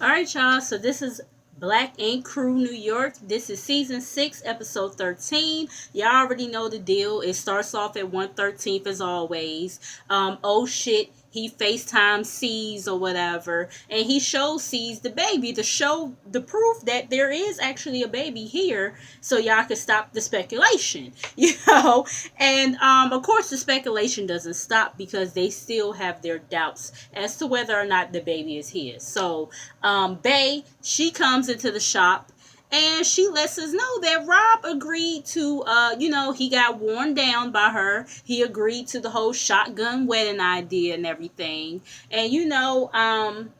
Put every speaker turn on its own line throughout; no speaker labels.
All right, y'all. So this is Black Ink Crew New York. This is season 6, episode 13. Y'all already know the deal. It starts off at 113th as always. Oh shit, he FaceTime sees or whatever, and he shows sees the baby to show the proof that there is actually a baby here, so y'all can stop the speculation, And of course, the speculation doesn't stop because they still have their doubts as to whether or not the baby is his. So Bay, she comes into the shop and she lets us know that Rob agreed to, he got worn down by her. He agreed to the whole shotgun wedding idea and everything. And,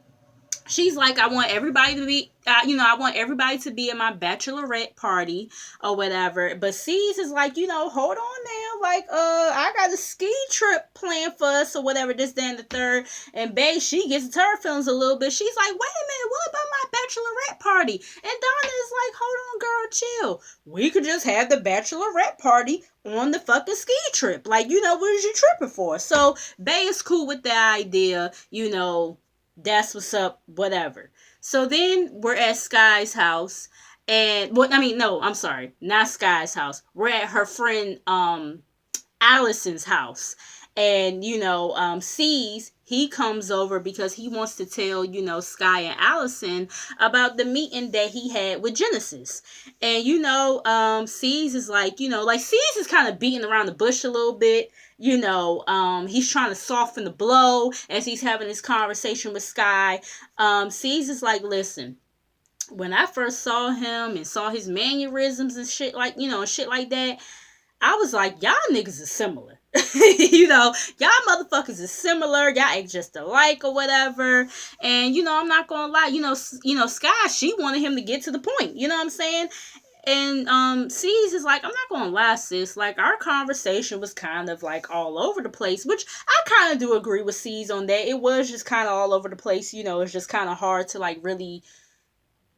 she's like, I want everybody to be, I want everybody to be at my bachelorette party or whatever. But C's is like, hold on now, like, I got a ski trip planned for us or whatever. This, then the third, and Bae, she gets into her feelings a little bit. She's like, wait a minute, what about my bachelorette party? And Donna is like, hold on, girl, chill. We could just have the bachelorette party on the fucking ski trip. Like, what is you tripping for? So Bae is cool with the idea, that's what's up, whatever. So then we're at Sky's house, and no, I'm sorry, not Sky's house. We're at her friend Allison's house, and sees he comes over because he wants to tell Sky and Allison about the meeting that he had with Genesis. And sees is like, sees is kind of beating around the bush a little bit. He's trying to soften the blow as he's having this conversation with Sky. Sees is like, listen, when I first saw him and saw his mannerisms and shit like, shit like that, I was like, y'all niggas is similar. Y'all motherfuckers is similar. Y'all ain't just alike or whatever. And, I'm not gonna lie, Sky, she wanted him to get to the point. You know what I'm saying? And C's is like, I'm not gonna lie, sis, like our conversation was kind of like all over the place, which I kind of do agree with C's on that. It was just kind of all over the place, it's just kind of hard to like really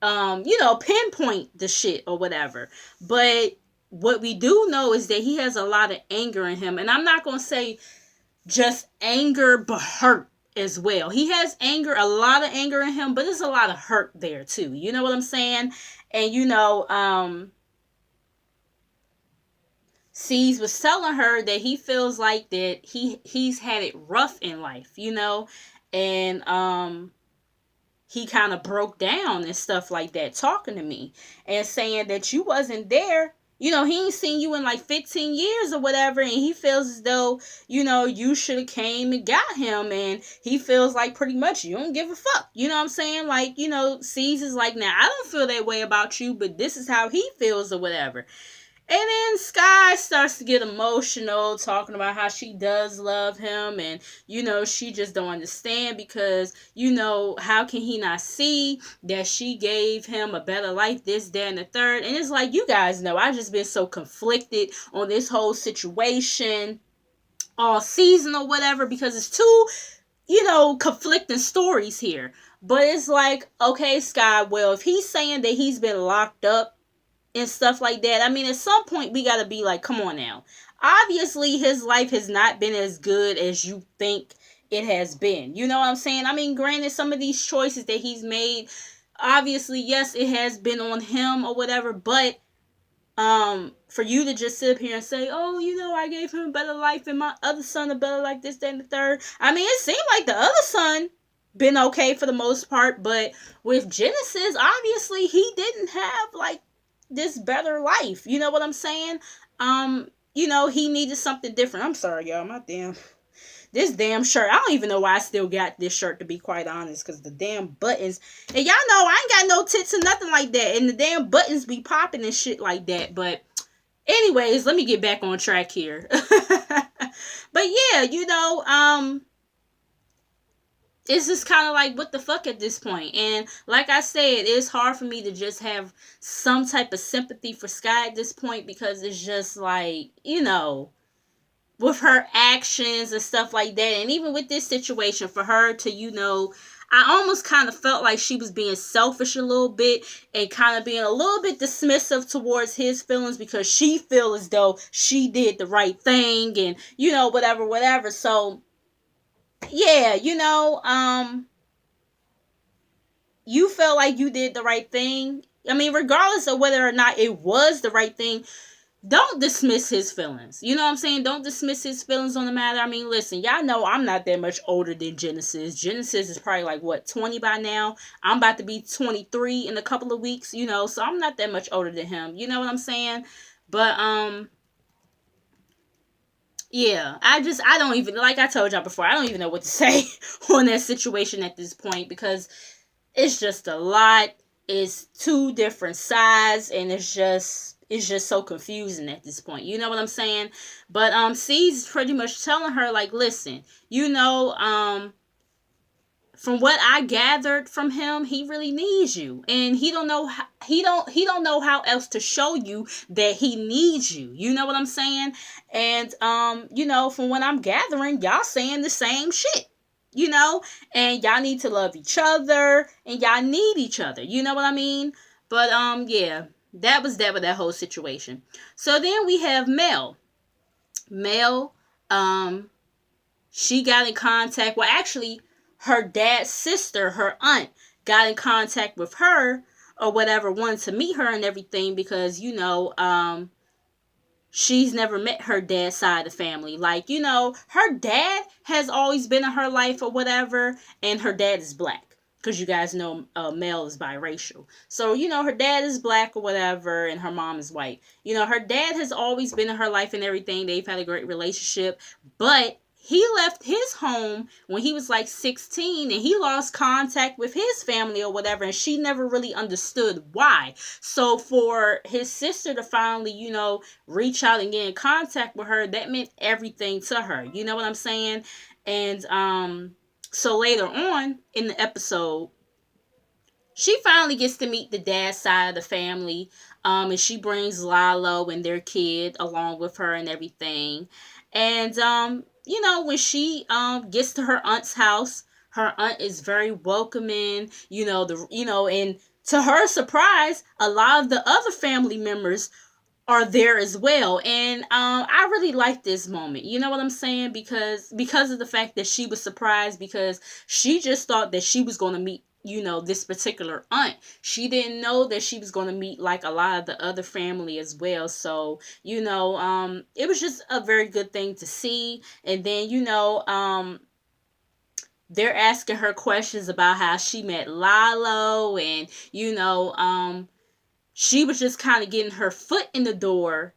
pinpoint the shit or whatever. But what we do know is that he has a lot of anger in him, and I'm not gonna say just anger but hurt as well. He has anger, a lot of anger in him, but there's a lot of hurt there too. You know what I'm saying? And C's was telling her that he feels like that he's had it rough in life, and he kind of broke down and stuff like that, talking to me and saying that you wasn't there. He ain't seen you in like 15 years or whatever, and he feels as though, you should have came and got him, and he feels like pretty much you don't give a fuck. You know what I'm saying? Like, C's is like, now, I don't feel that way about you, but this is how he feels or whatever. And then Sky starts to get emotional, talking about how she does love him, and she just don't understand because how can he not see that she gave him a better life, this, that, and the third. And it's like, you guys know, I just been so conflicted on this whole situation all season or whatever, because it's two conflicting stories here. But it's like, okay, Sky, well, if he's saying that he's been locked up and stuff like that, I mean, at some point we gotta be like, come on now. Obviously, his life has not been as good as you think it has been. You know what I'm saying? I mean, granted, some of these choices that he's made, obviously, yes, it has been on him or whatever, but for you to just sit up here and say, oh, I gave him a better life and my other son a better life, this, that, and the third. I mean, it seemed like the other son been okay for the most part, but with Genesis, obviously, he didn't have like this better life. You know what I'm saying? He needed something different. I'm sorry, y'all. This damn shirt. I don't even know why I still got this shirt, to be quite honest, because the damn buttons. And y'all know I ain't got no tits or nothing like that. And the damn buttons be popping and shit like that. But anyways, let me get back on track here. But yeah, it's just kind of like, what the fuck at this point? And like I said, it's hard for me to just have some type of sympathy for Sky at this point, because it's just like, with her actions and stuff like that. And even with this situation, for her to, I almost kind of felt like she was being selfish a little bit and kind of being a little bit dismissive towards his feelings, because she feel as though she did the right thing and, whatever. So yeah, you felt like you did the right thing. I mean, regardless of whether or not it was the right thing, don't dismiss his feelings. You know what I'm saying? Don't dismiss his feelings on the matter. I mean, listen, y'all know I'm not that much older than Genesis. Genesis is probably like, what, 20 by now? I'm about to be 23 in a couple of weeks, you know, so I'm not that much older than him. You know what I'm saying? But, yeah, I don't even, like I told y'all before, I don't even know what to say on that situation at this point, because it's just a lot. It's two different sides, and it's just so confusing at this point. You know what I'm saying? But C's pretty much telling her, like, listen, you know, from what I gathered from him, he really needs you, and he don't know how, he don't know how else to show you that he needs you. You know what I'm saying? And you know, from what I'm gathering, y'all saying the same shit. You know, and y'all need to love each other, and y'all need each other. You know what I mean? But yeah, that was that with that whole situation. So then we have Mel. Mel, she got in contact. Well, actually, her dad's sister, her aunt, got in contact with her or whatever, wanted to meet her and everything, because, you know, she's never met her dad's side of the family. Like, you know, her dad has always been in her life or whatever, and her dad is black. Because you guys know Mel is biracial. So, you know, her dad is black or whatever, and her mom is white. You know, her dad has always been in her life and everything. They've had a great relationship. But he left his home when he was like 16, and he lost contact with his family or whatever, and she never really understood why. So for his sister to finally, you know, reach out and get in contact with her, that meant everything to her. You know what I'm saying? And so later on in the episode, she finally gets to meet the dad's side of the family. And she brings Lalo and their kid along with her and everything. And you know, when she gets to her aunt's house, her aunt is very welcoming, and to her surprise, a lot of the other family members are there as well. And I really like this moment. You know what I'm saying? Because of the fact that she was surprised, because she just thought that she was going to meet, you know, this particular aunt. She didn't know that she was going to meet like a lot of the other family as well. So, you know, it was just a very good thing to see. And then, you know, they're asking her questions about how she met Lalo, and, you know, she was just kind of getting her foot in the door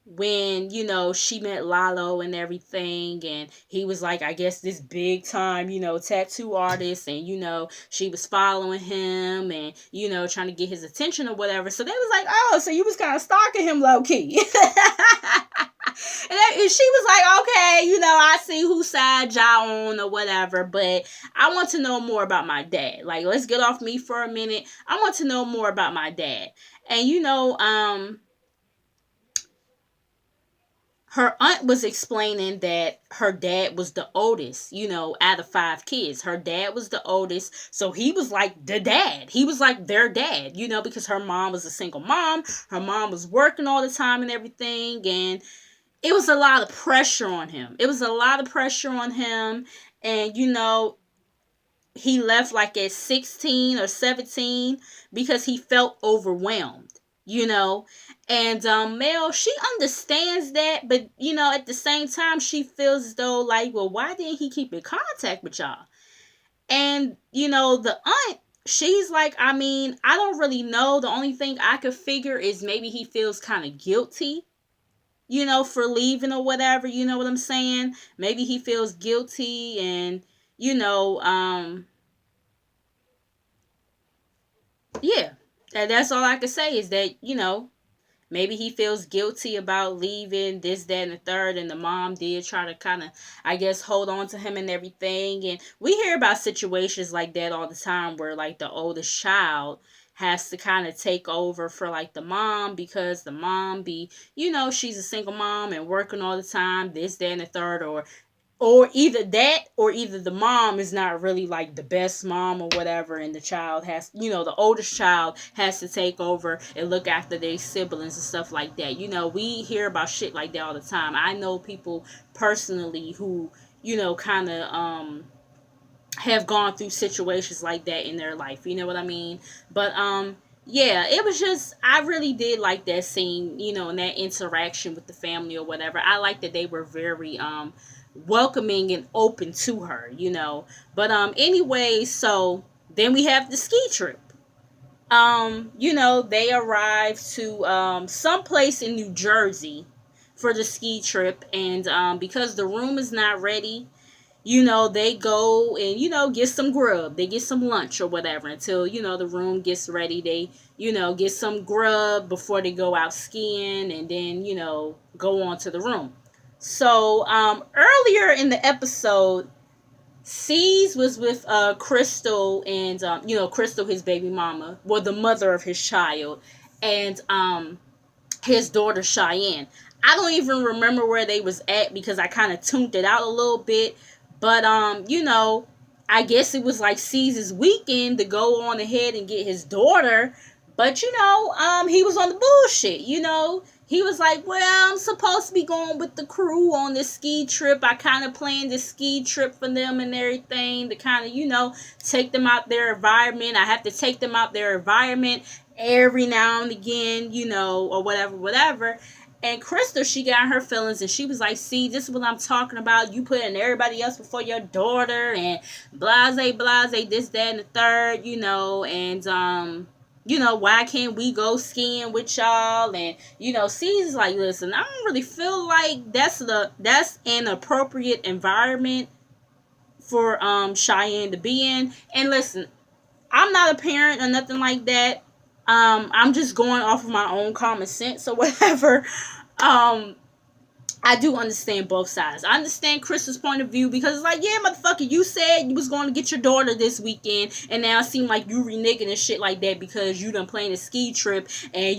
when, you know, she met Lalo and everything, and he was like, I guess, this big time, you know, tattoo artist, and, you know, she was following him and, you know, trying to get his attention or whatever. So they was like, oh, so you was kind of stalking him low key. And she was like, okay, you know, I see whose side y'all on or whatever, but I want to know more about my dad. Like, let's get off me for a minute. I want to know more about my dad. And, you know, her aunt was explaining that her dad was the oldest, you know, out of 5 kids. Her dad was the oldest, so he was like the dad. He was like their dad, you know, because her mom was a single mom. Her mom was working all the time and everything, and it was a lot of pressure on him. It was a lot of pressure on him, and, you know, he left like at 16 or 17 because he felt overwhelmed, you know. And Mel, she understands that, but, you know, at the same time, she feels as though, like, well, why didn't he keep in contact with y'all? And, you know, the aunt, she's like, I mean, I don't really know. The only thing I could figure is maybe he feels kind of guilty, you know, for leaving or whatever. You know what I'm saying? Maybe he feels guilty, and, you know, yeah. And that's all I can say is that, you know, maybe he feels guilty about leaving, this, that, and the third, and the mom did try to kind of, I guess, hold on to him and everything. And we hear about situations like that all the time, where, like, the oldest child has to kind of take over for, like, the mom, because the mom be, you know, she's a single mom and working all the time, this, that, and the third, or either that, or either the mom is not really like the best mom or whatever, and the child has, you know, the oldest child has to take over and look after their siblings and stuff like that. You know, we hear about shit like that all the time. I know people personally who, you know, kind of have gone through situations like that in their life. You know what I mean? But yeah, it was just, I really did like that scene, and that interaction with the family or whatever. I like that they were very welcoming and open to her. But anyway, so then we have the ski trip. They arrived to some place in New Jersey for the ski trip, and because the room is not ready, they go and, get some grub. They get some lunch or whatever until, the room gets ready. They, get some grub before they go out skiing and then, go on to the room. So, earlier in the episode, Cease was with Crystal and, Crystal, his baby mama, well, the mother of his child, and his daughter Cheyenne. I don't even remember where they was at because I kind of tuned it out a little bit. But I guess it was like Caesar's weekend to go on ahead and get his daughter. But he was on the bullshit. He was like, well, I'm supposed to be going with the crew on this ski trip. I kind of planned this ski trip for them and everything to kind of, take them out their environment. I have to take them out their environment every now and again, or whatever. And Crystal, she got her feelings and she was like, see, this is what I'm talking about. You putting everybody else before your daughter and blase, this, that, and the third, and, why can't we go skiing with y'all? And, C's like, listen, I don't really feel like that's an appropriate environment for Cheyenne to be in. And listen, I'm not a parent or nothing like that. I'm just going off of my own common sense or whatever. I do understand both sides. I understand Chris's point of view because it's like, yeah, motherfucker, you said you was going to get your daughter this weekend, and now it seems like you reneging and shit like that because you done planned a ski trip, and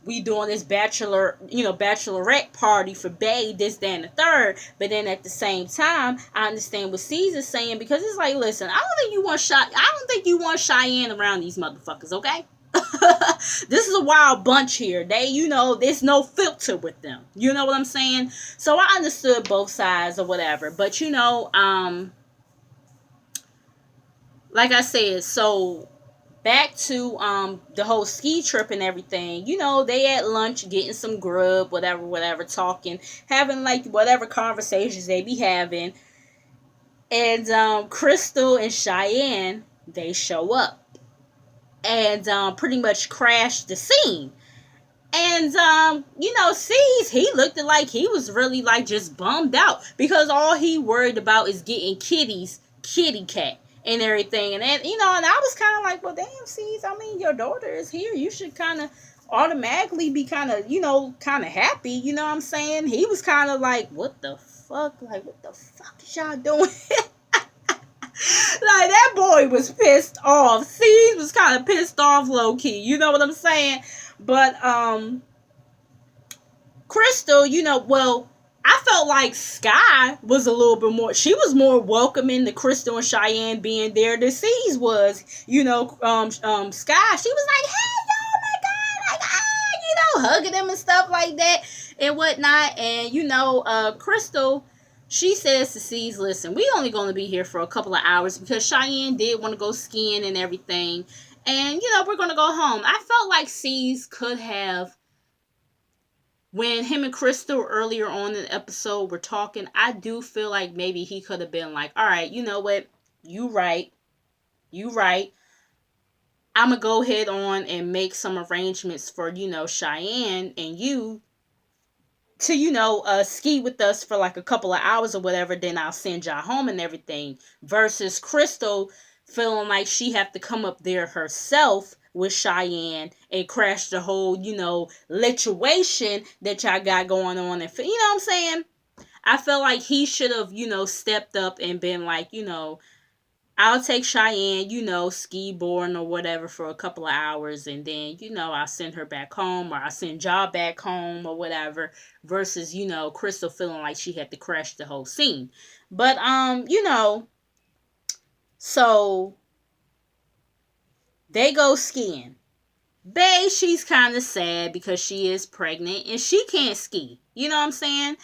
we doing this bachelorette party for Bae, this, that, and the third. But then at the same time, I understand what Caesar's saying because it's like, listen, I don't think you want Cheyenne around these motherfuckers, okay? This is a wild bunch here. They, there's no filter with them. You know what I'm saying? So I understood both sides or whatever. But, like I said, so back to the whole ski trip and everything. They at lunch getting some grub, whatever, talking, having like whatever conversations they be having. And Crystal and Cheyenne, they show up. And pretty much crashed the scene. And Cease, he looked like he was really like just bummed out because all he worried about is getting kitty cat and everything. And then, and I was kind of like, well, damn, Cease, I mean, your daughter is here. You should kind of automatically be kind of, kind of happy. You know what I'm saying? He was kind of like, what the fuck? Like, what the fuck is y'all doing? Like, that boy was pissed off. Cease was kind of pissed off low key. You know what I'm saying? But Crystal, well, I felt like Sky was a little bit more. She was more welcoming to Crystal and Cheyenne being there than Cease was. Sky, she was like, hey, oh my god, like, hugging them and stuff like that and whatnot. And Crystal, she says to Cease, listen, we only going to be here for a couple of hours because Cheyenne did want to go skiing and everything. And, we're going to go home. I felt like Cease could have, when him and Crystal earlier on in the episode were talking, I do feel like maybe he could have been like, all right, you know what? You right. I'm going to go ahead on and make some arrangements for, Cheyenne and you to, ski with us for like a couple of hours or whatever, then I'll send y'all home and everything. Versus Crystal feeling like she have to come up there herself with Cheyenne and crash the whole, lituation that y'all got going on. And, you know what I'm saying? I felt like he should have, stepped up and been like, I'll take Cheyenne, ski boarding or whatever for a couple of hours, and then, I'll send her back home, or I'll send y'all back home or whatever, versus, Crystal feeling like she had to crash the whole scene. But, so they go skiing. Bae, she's kind of sad because she is pregnant and she can't ski. You know what I'm saying?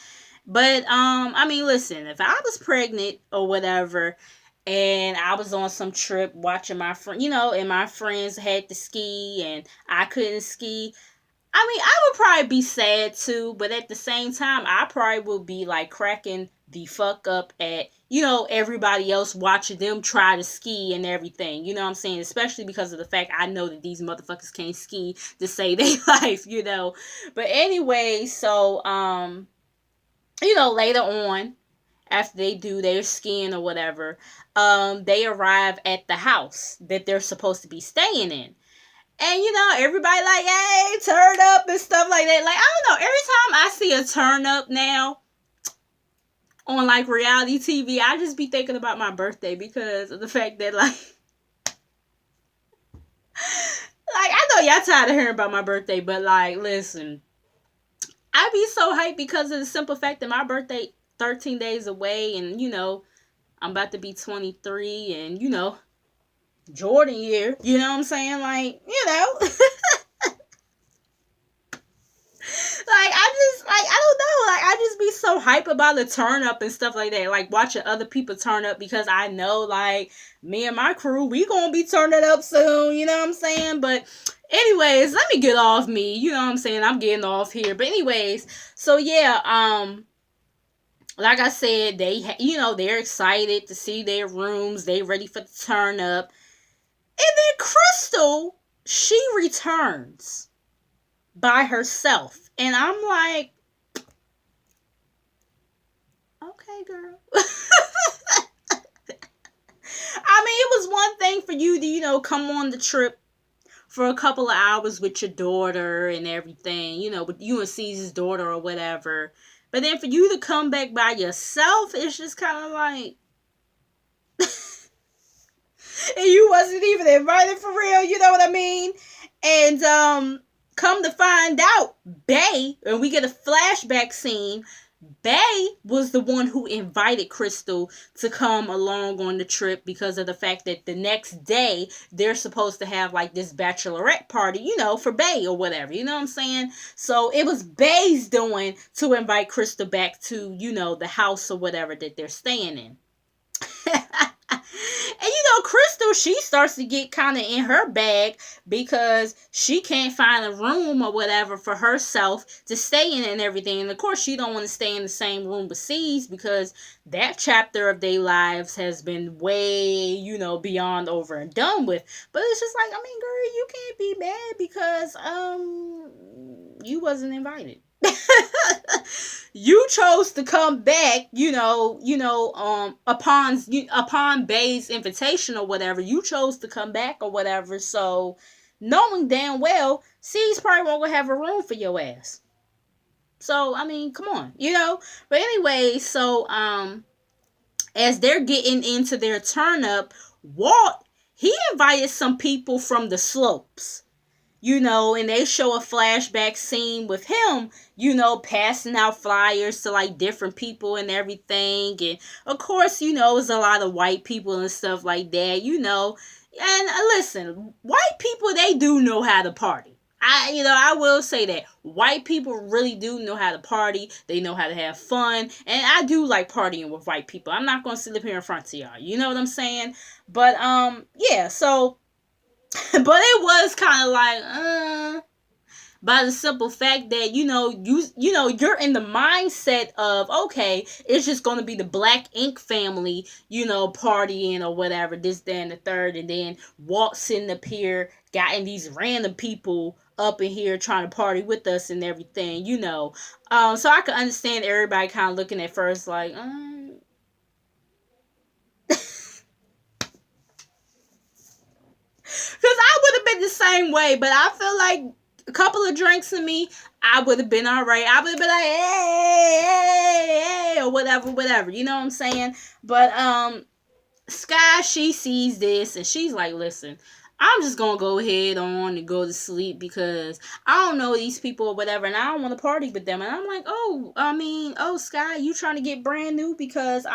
But, I mean, listen, if I was pregnant or whatever, and I was on some trip watching my friend, and my friends had to ski and I couldn't ski. I mean, I would probably be sad too, but at the same time, I probably would be like cracking the fuck up at, everybody else watching them try to ski and everything. You know what I'm saying? Especially because of the fact I know that these motherfuckers can't ski to save their life. But anyway, so, later on, after they do their skiing or whatever, they arrive at the house that they're supposed to be staying in. And everybody like, hey, turn up and stuff like that. Like, I don't know. Every time I see a turn up now on like reality TV, I just be thinking about my birthday because of the fact that like I know y'all tired of hearing about my birthday, but like, listen, I be so hyped because of the simple fact that my birthday 13 days away, and I'm about to be 23, and Jordan year. You know what I'm saying? Like, like I don't know, like I just be so hype about the turn up and stuff like that, like watching other people turn up, because I know like me and my crew, we gonna be turning up soon, you know what I'm saying? But anyways, let me get off me, you know what I'm saying? I'm getting off here. But anyways, so yeah, like I said, they're excited to see their rooms, they ready for the turn up. And then Crystal, she returns by herself. And I'm like, okay, girl. I mean, it was one thing for you to, come on the trip for a couple of hours with your daughter and everything, with you and Caesar's daughter or whatever. But then for you to come back by yourself, it's just kind of like, and you wasn't even invited for real, you know what I mean? And come to find out, Bay, and we get a flashback scene, Bay was the one who invited Crystal to come along on the trip because of the fact that the next day they're supposed to have like this bachelorette party, for Bay or whatever, you know what I'm saying? So it was Bay's doing to invite Crystal back to, the house or whatever that they're staying in. And Crystal, she starts to get kind of in her bag because she can't find a room or whatever for herself to stay in and everything. And of course, she don't want to stay in the same room with C's because that chapter of their lives has been way, beyond over and done with. But it's just like, I mean, girl, you can't be mad because you wasn't invited. You chose to come back, upon Bay's invitation or whatever. You chose to come back or whatever. So, knowing damn well, C's probably won't gonna have a room for your ass. So, I mean, come on, But anyway, so as they're getting into their turn up, Walt, he invited some people from the slopes. And they show a flashback scene with him, passing out flyers to like different people and everything. And of course, it's a lot of white people and stuff like that, And listen, white people, they do know how to party. I will say that white people really do know how to party. They know how to have fun. And I do like partying with white people. I'm not going to sit up here in front of y'all. You know what I'm saying? But, yeah, so but it was kind of like, by the simple fact that you're in the mindset of, okay, it's just going to be the Black Ink family, partying or whatever, this, that, and the third, and then Walt sitting up here, getting these random people up in here trying to party with us and everything, so I could understand everybody kind of looking at first like, because I would have been the same way, but I feel like a couple of drinks in me, I would have been all right. I would have been like, hey, or whatever. You know what I'm saying? But Sky, she sees this and she's like, listen, I'm just gonna go ahead on and go to sleep because I don't know these people or whatever, and I don't want to party with them. And I'm like, Sky, you trying to get brand new? Because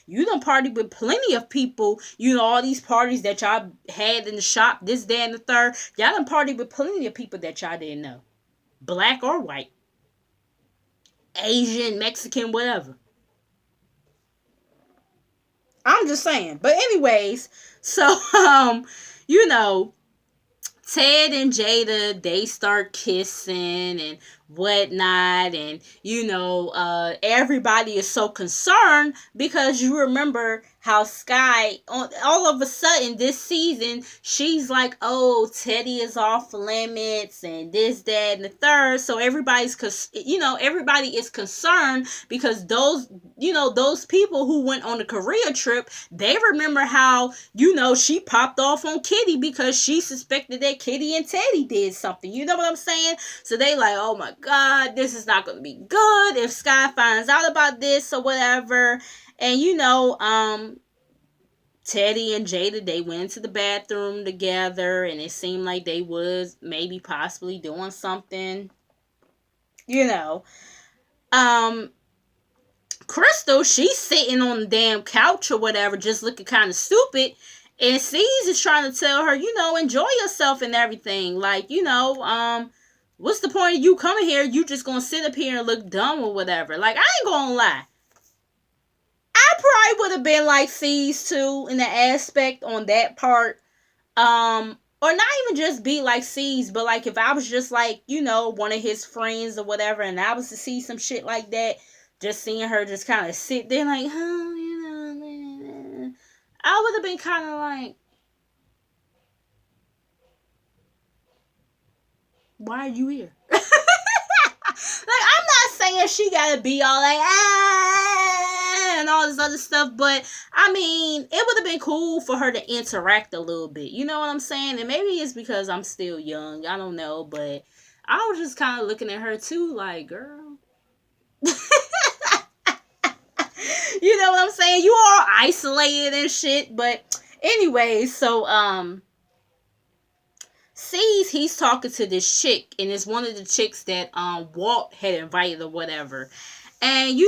you done party with plenty of people. All these parties that y'all had in the shop, this, that, and the third. Y'all done party with plenty of people that y'all didn't know, black or white, Asian, Mexican, whatever. I'm just saying. But anyways, so you know, Ted and Jada, they start kissing and whatnot, and everybody is so concerned because you remember how Sky, all of a sudden this season, she's like, oh, Teddy is off limits and this, that, and the third. So everybody is concerned because those people who went on the Korea trip, they remember how, she popped off on Kitty because she suspected that Kitty and Teddy did something. You know what I'm saying? So they like, oh my God, this is not going to be good if Sky finds out about this or whatever. And Teddy and Jada, they went into the bathroom together, and it seemed like they was maybe possibly doing something. Crystal, she's sitting on the damn couch or whatever, just looking kind of stupid. And C's is trying to tell her, enjoy yourself and everything. Like, what's the point of you coming here? You just gonna sit up here and look dumb or whatever. Like, I ain't gonna lie. I probably would have been like C's too in the aspect on that part. Or not even just be like C's, but like if I was just like, one of his friends or whatever, and I was to see some shit like that, just seeing her just kind of sit there like, I would have been kind of like, why are you here? Like, I'm not saying she gotta be all like, and all this other stuff, but I mean, it would have been cool for her to interact a little bit. You know what I'm saying? And maybe it's because I'm still young. I don't know, but I was just kind of looking at her too, like, girl. You know what I'm saying? You all isolated and shit. But anyway, so C's, he's talking to this chick, and it's one of the chicks that Walt had invited or whatever. And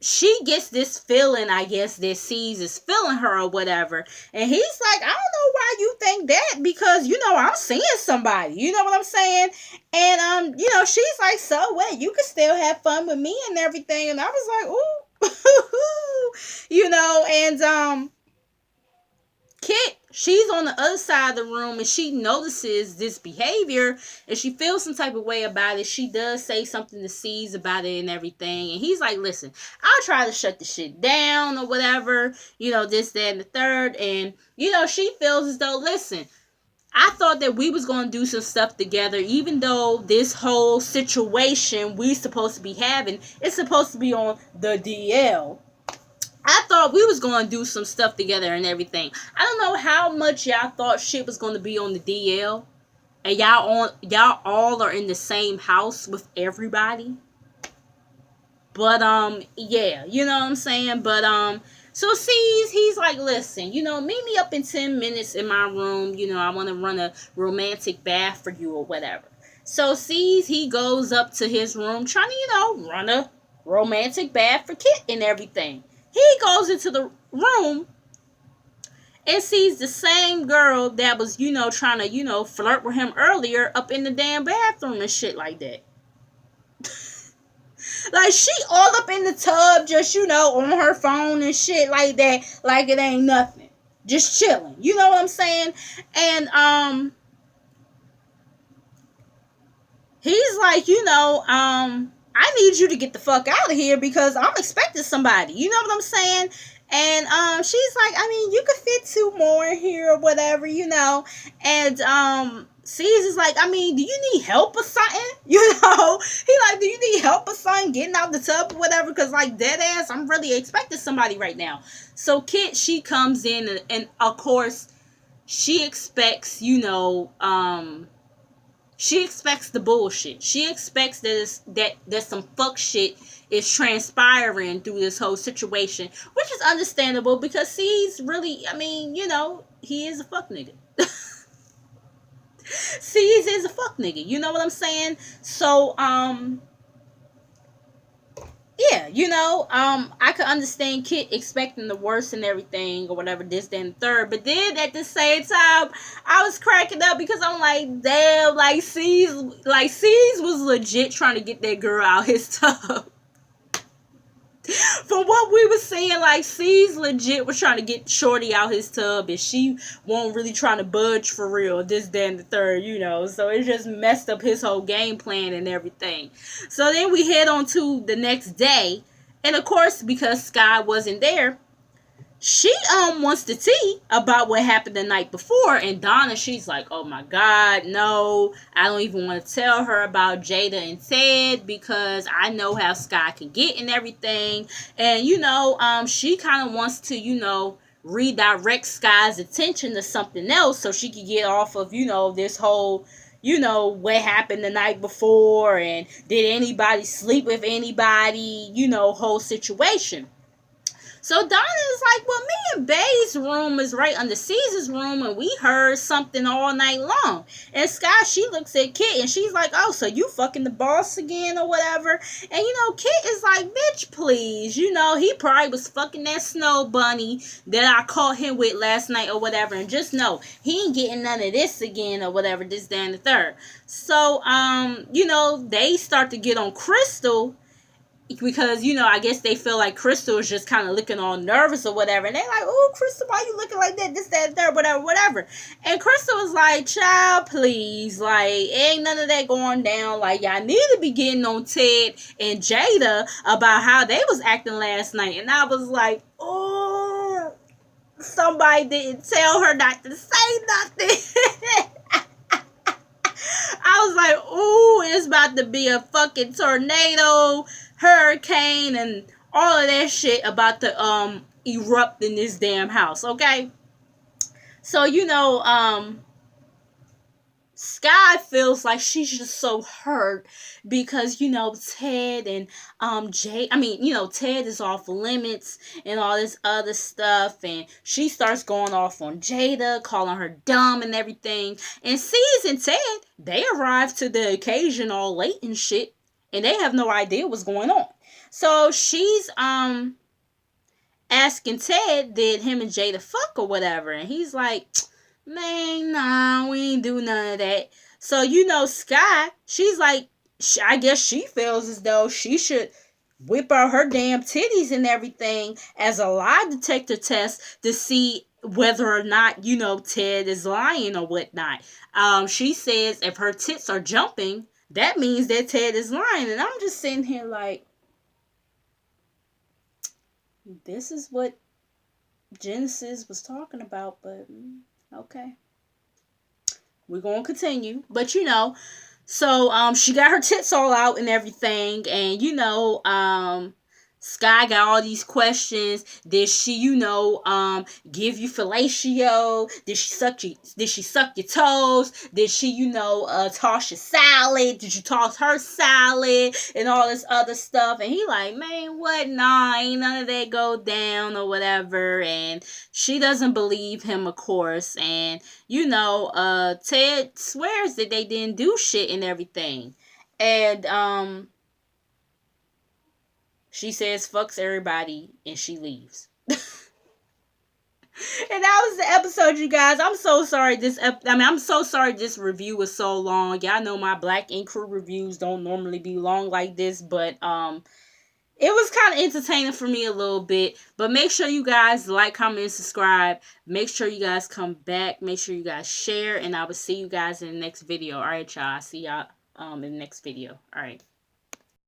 she gets this feeling, I guess, that C's is feeling her or whatever. And he's like, I don't know why you think that, because I'm seeing somebody. You know what I'm saying? And she's like, so what? You can still have fun with me and everything. And I was like, ooh. And Kit, she's on the other side of the room, and she notices this behavior, and she feels some type of way about it. She does say something to C's about it and everything, and he's like, listen, I'll try to shut the shit down or whatever, this, that, and the third. And she feels as though, listen, I thought that we was going to do some stuff together, even though this whole situation we supposed to be having, it's supposed to be on the DL. I thought we was going to do some stuff together and everything. I don't know how much y'all thought shit was going to be on the DL. And y'all all are in the same house with everybody. But, yeah, you know what I'm saying? But, so he's like, listen, meet me up in 10 minutes in my room. I want to run a romantic bath for you or whatever. So he goes up to his room trying to, run a romantic bath for Kit and everything. He goes into the room and sees the same girl that was, trying to, flirt with him earlier up in the damn bathroom and shit like that. Like, she all up in the tub, just, on her phone and shit like that, like it ain't nothing. Just chilling. You know what I'm saying? And, he's like, I need you to get the fuck out of here because I'm expecting somebody. You know what I'm saying? And she's like, I mean, you could fit 2 more here or whatever, And C's is like, I mean, do you need help or something? He like, do you need help or something getting out the tub or whatever? Because like, dead ass, I'm really expecting somebody right now. So Kit, she comes in and of course she expects, she expects the bullshit. She expects that some fuck shit is transpiring through this whole situation, which is understandable because he's really, I mean, he is a fuck nigga. C's is a fuck nigga. You know what I'm saying? So, yeah, I could understand Kit expecting the worst and everything or whatever, this, then, the third. But then at the same time, I was cracking up because I'm like, damn, like C's was legit trying to get that girl out his tub. From what we were seeing, like, C's legit was trying to get Shorty out his tub, and she won't really trying to budge for real, this, that, and the third, you know. So it just messed up his whole game plan and everything. So then we head on to the next day, and of course, because Sky wasn't there, she wants the tea about what happened the night before. And Donna, she's like, oh my god, no, I don't even want to tell her about Jada and Ted, because I know how Sky can get and everything. And she kind of wants to redirect Sky's attention to something else, so she could get off of this whole what happened the night before, and did anybody sleep with anybody, whole situation. So Donna is like, well, me and Bay's room is right under Caesar's room, and we heard something all night long. And Sky, she looks at Kit, and she's like, oh, so you fucking the boss again or whatever. And, Kit is like, bitch, please. He probably was fucking that snow bunny that I caught him with last night or whatever. And just know, he ain't getting none of this again or whatever, this, that, and the third. So, they start to get on Crystal, because I guess they feel like Crystal is just kind of looking all nervous or whatever, and they're like, oh, Crystal, why you looking like that, this, that, and third, whatever. And Crystal was like, child, please, like, ain't none of that going down. Like, y'all need to be getting on Ted and Jada about how they was acting last night. And I was like, oh, somebody didn't tell her not to say nothing. I was like, ooh, it's about to be a fucking tornado, hurricane, and all of that shit about to erupt in this damn house, okay? So, Sky feels like she's just so hurt because, Ted and Ted is off limits and all this other stuff, and she starts going off on Jada, calling her dumb and everything. And C's and Ted, they arrive to the occasion all late and shit, and they have no idea what's going on. So she's asking Ted, did him and Jada fuck or whatever? And he's like, man, nah, we ain't do none of that. So, Sky, she's like, I guess she feels as though she should whip out her damn titties and everything as a lie detector test to see whether or not, Ted is lying or whatnot. She says if her tits are jumping, that means that Ted is lying. And I'm just sitting here like, this is what Genesis was talking about, but okay. We're going to continue. But, so she got her tits all out and everything. And, Sky got all these questions. Did she, give you fellatio? Did she suck your toes? Did she, toss your salad? Did you toss her salad? And all this other stuff. And he like, man, what? Nah, ain't none of that go down or whatever. And she doesn't believe him, of course. And, Ted swears that they didn't do shit and everything. And, she says fucks everybody and she leaves. And that was the episode, you guys. I'm so sorry I'm so sorry this review was so long. Y'all know my Black Ink Crew reviews don't normally be long like this, but it was kind of entertaining for me a little bit. But make sure you guys like, comment, and subscribe. Make sure you guys come back. Make sure you guys share, and I will see you guys in the next video. All right, y'all. I'll see y'all in the next video. All right.